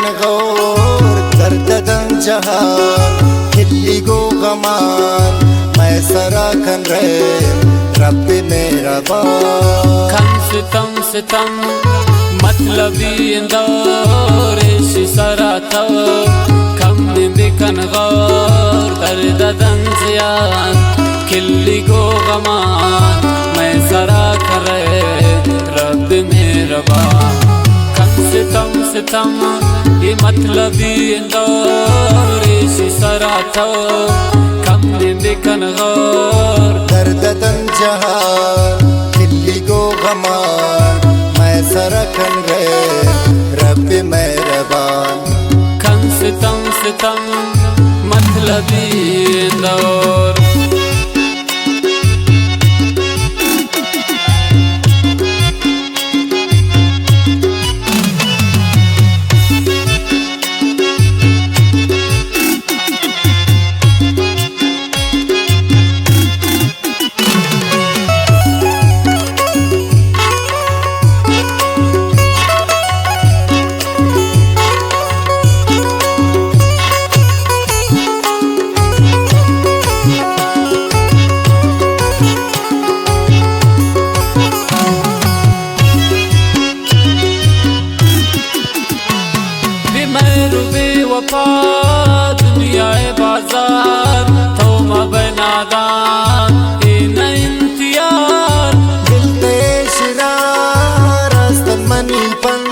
बिकन गौर दर्दन जहान खिल्ली गो गमान मैं सराखन रे रब मेरा बाप खम सितम मतलबी इंदौरेश सराता खम बिकन गौर दर्दन जहान खिल्ली गो गमान मैं सराखन रे रब मेरा बाप सितम ये मतलबी इंदौरेश सराता कम बिकन गौर दर्दन जहान खिल्ली गो गमान मैं सरखन गए रब मेहरबान खम सितम मतलबी इंदौर वफा दुनिया बाजार थोमा बनादान इंतजार दिलते शिरार मनी पन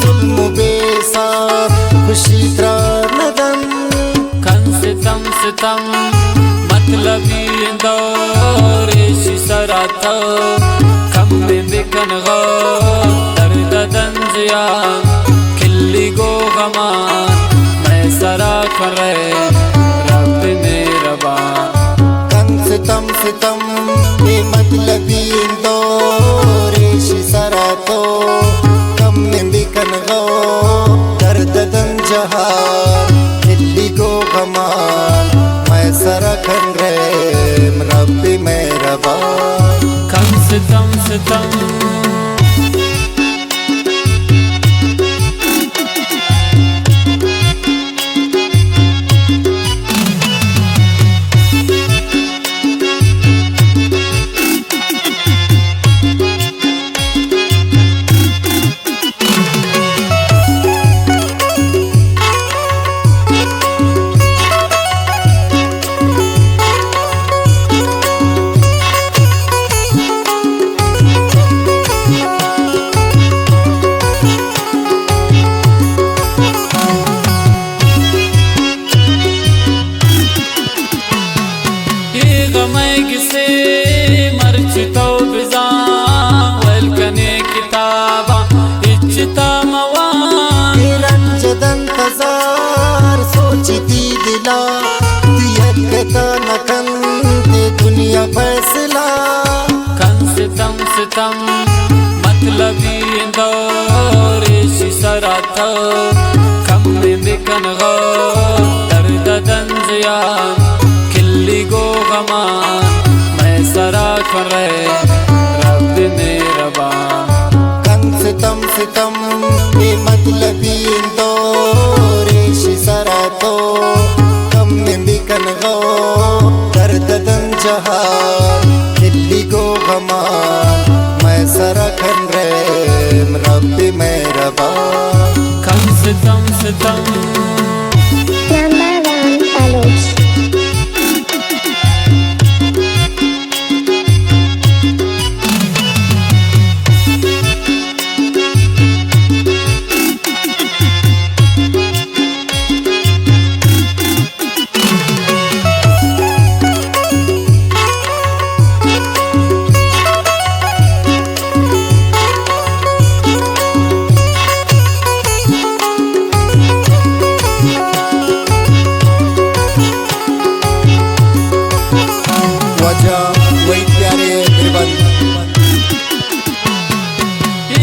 जुल्म बेसार खुशी नदन खन सितम मतलबी इंदौरेश सराता कम बिकन गौर दर्दन जहान खिल्ली गो गमान मैं सराखन रे रब मेरा बाप सितम ये मतलबी इंदौरेश सरातो कम बिकन गौर दर्दन जहान खिल्ली गो गमान मैं सरखन रे रब मेरा बाप खम सितम से मरचतो बिजा वलकने किताबा इच्छता मवान रंजदन तजार सोचती दिला दियता नकन दे दुनिया फैसला खन सितम मतलबी इंदौरेश सराता कम बिकन गौर दर्दन जहान खिल्ली गो गमान मैं सराखन रे रब मेरा बाप सितम ये मतलबी इंदौरेश सरातो कम बिकन गौर दर्दन जहान खिल्ली गो गमान मैं सरखन रे रब मेरा बाप खम सितम वही प्यारे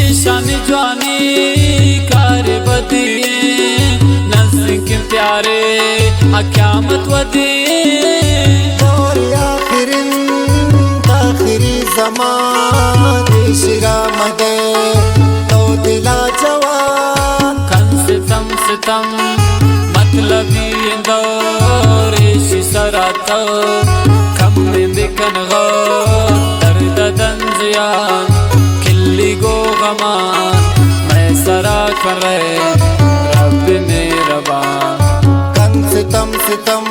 ईशान जानी कार बदिए नज़क प्यारे अक्यामत वदिए और आखिरी ज़मान शिरा मदे तो दिला जवान खन सितम सितम मतलबी दौरेश सरात कम में बिकन गो दर्द दंजियान खिल्ली गो गमान मैं सरा कर रब मेहरबान कन सितम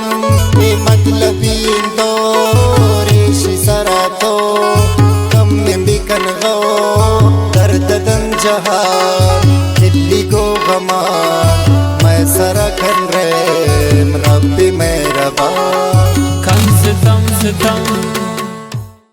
ये मतलबी दौरेश सरातो कम में बिकन गो दर्द दन जहान दिल्ली गो गमान मैं सरा खन रे रब मेहरबान कन सितम